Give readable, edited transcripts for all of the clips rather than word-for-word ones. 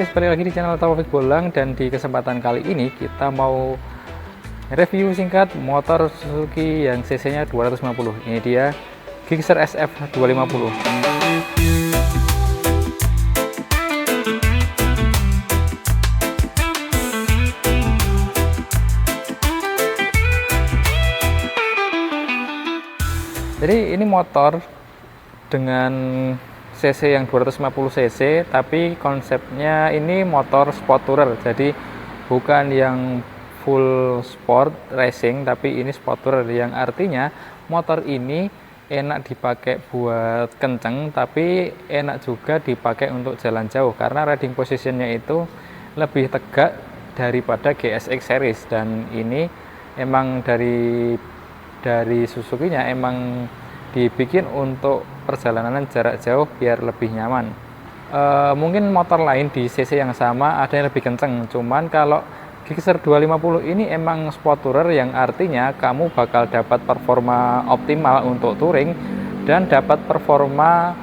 Oke, kembali lagi di channel Taufik Bolang, dan di kesempatan kali ini kita mau review singkat motor Suzuki yang cc-nya 250. Ini dia Gixxer SF 250. Jadi ini motor dengan cc yang 250 cc, tapi konsepnya ini motor sport tourer. Jadi bukan yang full sport racing, tapi ini sport tourer, yang artinya motor ini enak dipakai buat kenceng, tapi enak juga dipakai untuk jalan jauh karena riding positionnya itu lebih tegak daripada GSX series. Dan ini emang dari Suzuki-nya emang dibikin untuk perjalanan jarak jauh biar lebih nyaman. Mungkin motor lain di cc yang sama ada yang lebih kenceng, cuman kalau Gixxer 250 ini emang sport tourer, yang artinya kamu bakal dapat performa optimal untuk touring dan dapat performa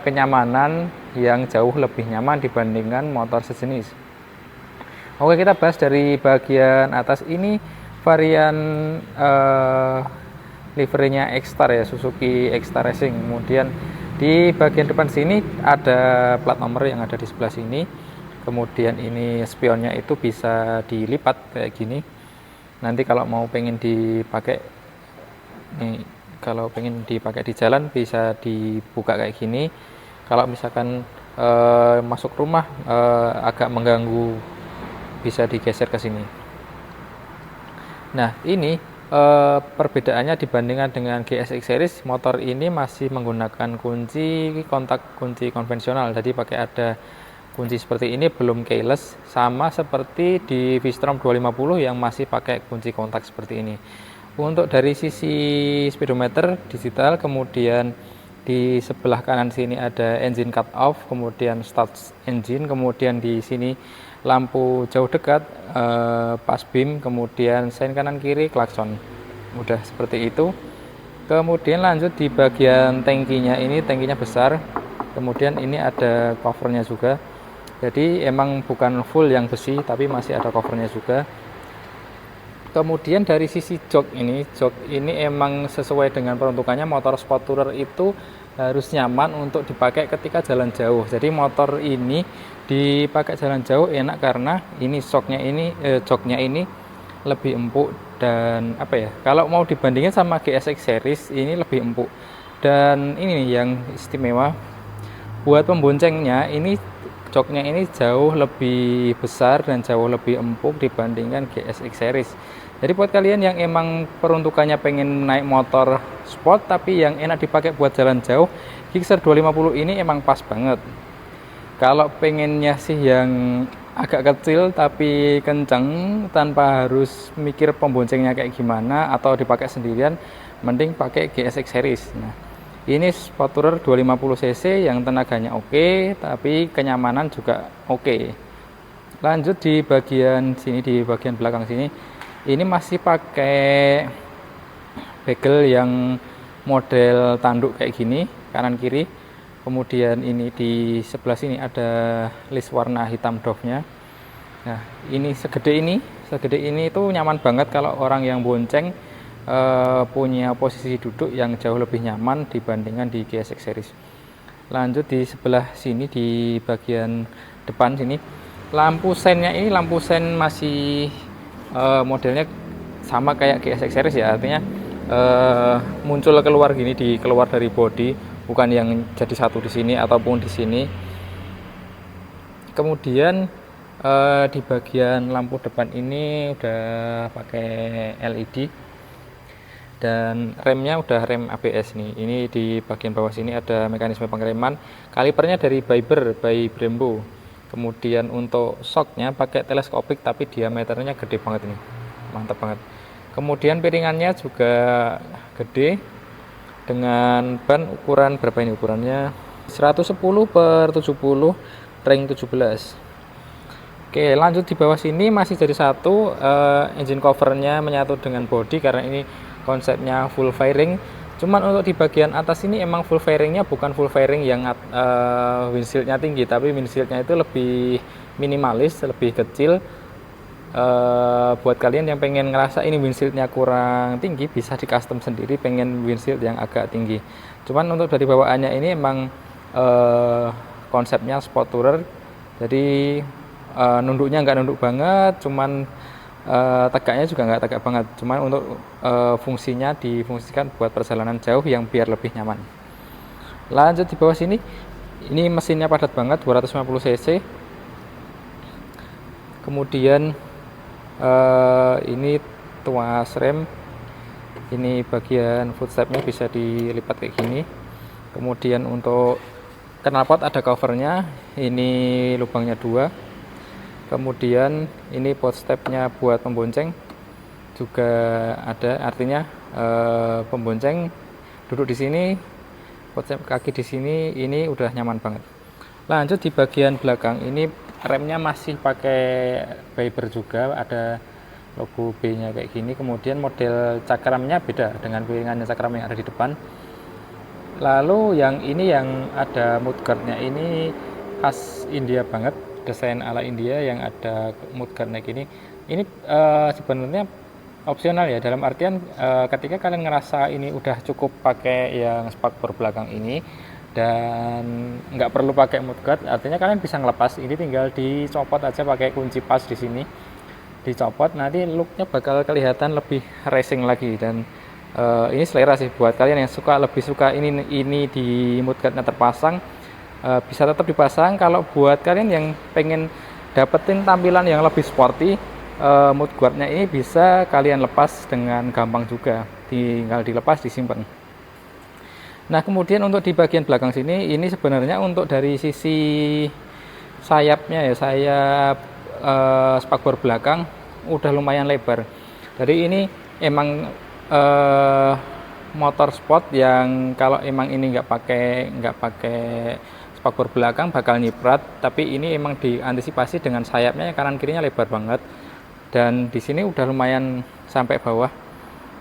kenyamanan yang jauh lebih nyaman dibandingkan motor sejenis. Oke, kita bahas dari bagian atas. Ini varian liverynya X-Star ya, Suzuki X-Star Racing. Kemudian di bagian depan sini ada plat nomor yang ada di sebelah sini. Kemudian ini spionnya itu bisa dilipat kayak gini. Nanti kalau mau pengen dipakai nih, kalau pengen dipakai di jalan bisa dibuka kayak gini. Kalau misalkan masuk rumah agak mengganggu, bisa digeser ke sini. Nah, ini perbedaannya dibandingkan dengan GSX series, motor ini masih menggunakan kunci kontak, kunci konvensional. Jadi pakai ada kunci seperti ini, belum keyless, sama seperti di V-Strom 250 yang masih pakai kunci kontak seperti ini. Untuk dari sisi speedometer digital, kemudian di sebelah kanan sini ada engine cut off, kemudian start engine, kemudian di sini lampu jauh dekat, pass beam, kemudian sein kanan kiri, klakson. Udah seperti itu. Kemudian lanjut di bagian tangkinya, ini tangkinya besar, kemudian ini ada covernya juga. Jadi emang bukan full yang besi, tapi masih ada covernya juga. Kemudian dari sisi jok ini emang sesuai dengan peruntukannya. Motor sport tourer itu harus nyaman untuk dipakai ketika jalan jauh. Jadi motor ini dipakai jalan jauh enak karena ini joknya ini lebih empuk, dan apa ya, kalau mau dibandingin sama GSX series ini lebih empuk. Dan ini yang istimewa buat pemboncengnya, ini joknya ini jauh lebih besar dan jauh lebih empuk dibandingkan GSX series. Jadi buat kalian yang emang peruntukannya pengen naik motor sport tapi yang enak dipakai buat jalan jauh, Gixxer 250 ini emang pas banget. Kalau pengennya sih yang agak kecil tapi kenceng tanpa harus mikir pemboncengnya kayak gimana atau dipakai sendirian, mending pakai GSX series. Nah, ini sport tourer 250 cc yang tenaganya oke, tapi kenyamanan juga oke. Lanjut di bagian sini, di bagian belakang sini, ini masih pakai bagel yang model tanduk kayak gini, kanan kiri. Kemudian ini di sebelah sini ada list warna hitam Dove-nya. Nah, ini segede ini itu nyaman banget kalau orang yang bonceng, punya posisi duduk yang jauh lebih nyaman dibandingkan di GSX series. Lanjut di sebelah sini, di bagian depan sini, lampu seinnya ini lampu sein masih modelnya sama kayak GSX series ya, artinya muncul keluar gini, keluar dari body, bukan yang jadi satu di sini ataupun di sini. Kemudian di bagian lampu depan ini udah pakai LED, dan remnya udah rem ABS nih. Ini di bagian bawah sini ada mekanisme pengereman, kalipernya dari by Brembo. Kemudian untuk shocknya pakai teleskopik tapi diameternya gede banget, ini mantap banget. Kemudian piringannya juga gede dengan ban ukuran berapa ini, ukurannya 110/70 ring 17. Oke, lanjut di bawah sini masih jadi satu, engine covernya menyatu dengan body karena ini konsepnya full fairing, Cuman untuk di bagian atas ini emang full fairingnya bukan full fairing yang windshieldnya tinggi, tapi windshieldnya itu lebih minimalis, lebih kecil. Buat kalian yang pengen ngerasa ini windshieldnya kurang tinggi, bisa di custom sendiri pengen windshield yang agak tinggi. Cuman untuk dari bawaannya ini emang konsepnya sport tourer, jadi nunduknya nggak nunduk banget, cuman tegaknya juga nggak tegak banget, cuman untuk fungsinya difungsikan buat perjalanan jauh yang biar lebih nyaman. Lanjut di bawah sini, ini mesinnya padat banget, 250 cc. Kemudian ini tuas rem, ini bagian footstepnya bisa dilipat kayak gini. Kemudian untuk knalpot ada covernya, ini lubangnya 2. Kemudian ini footstepnya buat pembonceng juga ada, artinya pembonceng duduk di sini, footstep kaki di sini, ini udah nyaman banget. Lanjut di bagian belakang, ini remnya masih pakai Fiber juga, ada logo B-nya kayak gini. Kemudian model cakramnya beda dengan piringannya cakram yang ada di depan. Lalu yang ini yang ada mudguardnya ini khas India banget, desain ala India yang ada mudguardnya gini. Ini sebenarnya opsional ya, dalam artian ketika kalian ngerasa ini udah cukup pakai yang spakbor belakang ini dan nggak perlu pakai mudguard, artinya kalian bisa ngelepas ini, tinggal dicopot aja pakai kunci pas di sini, dicopot, nanti looknya bakal kelihatan lebih racing lagi. Dan ini selera sih, buat kalian yang lebih suka ini di mudguardnya terpasang, bisa tetap dipasang. Kalau buat kalian yang pengen dapetin tampilan yang lebih sporty, mudguardnya ini bisa kalian lepas dengan gampang juga, tinggal dilepas disimpan. Nah kemudian untuk di bagian belakang sini, ini sebenarnya untuk dari sisi sayapnya ya, sayap spakbor belakang udah lumayan lebar. Jadi ini emang motor sport yang kalau emang ini nggak pakai spakbor belakang bakal nyiprat, tapi ini emang diantisipasi dengan sayapnya yang kanan kirinya lebar banget, dan di sini udah lumayan sampai bawah,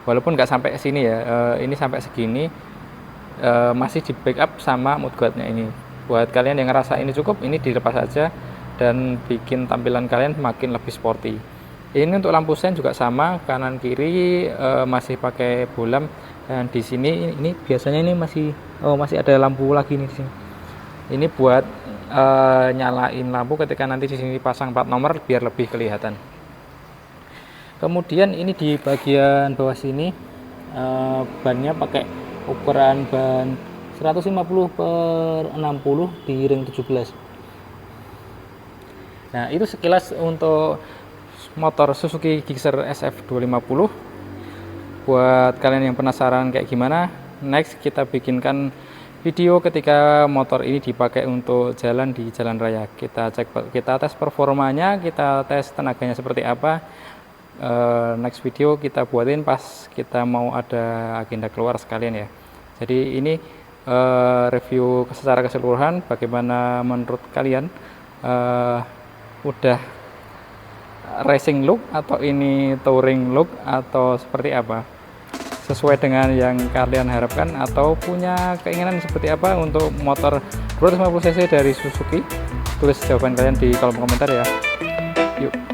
walaupun nggak sampai sini ya, ini sampai segini, masih di backup sama mudguardnya ini. Buat kalian yang ngerasa ini cukup, ini dilepas aja dan bikin tampilan kalian makin lebih sporty. Ini untuk lampu sen juga sama, kanan kiri masih pakai bolam, dan di sini ini biasanya ini masih ada lampu lagi nih di sini. Ini buat nyalain lampu ketika nanti di sini pasang plat nomor biar lebih kelihatan. Kemudian ini di bagian bawah sini bannya pakai ukuran ban 150/60 di ring 17. Nah itu sekilas untuk motor Suzuki Gixxer SF250. Buat kalian yang penasaran kayak gimana, next kita bikinkan video ketika motor ini dipakai untuk jalan di jalan raya. Kita tes performanya, kita tes tenaganya seperti apa. Next video kita buatin pas kita mau ada agenda keluar sekalian ya. Jadi ini review secara keseluruhan, bagaimana menurut kalian, udah racing look atau ini touring look atau seperti apa, sesuai dengan yang kalian harapkan atau punya keinginan seperti apa untuk motor 250 cc dari Suzuki? Tulis jawaban kalian di kolom komentar ya. Yuk.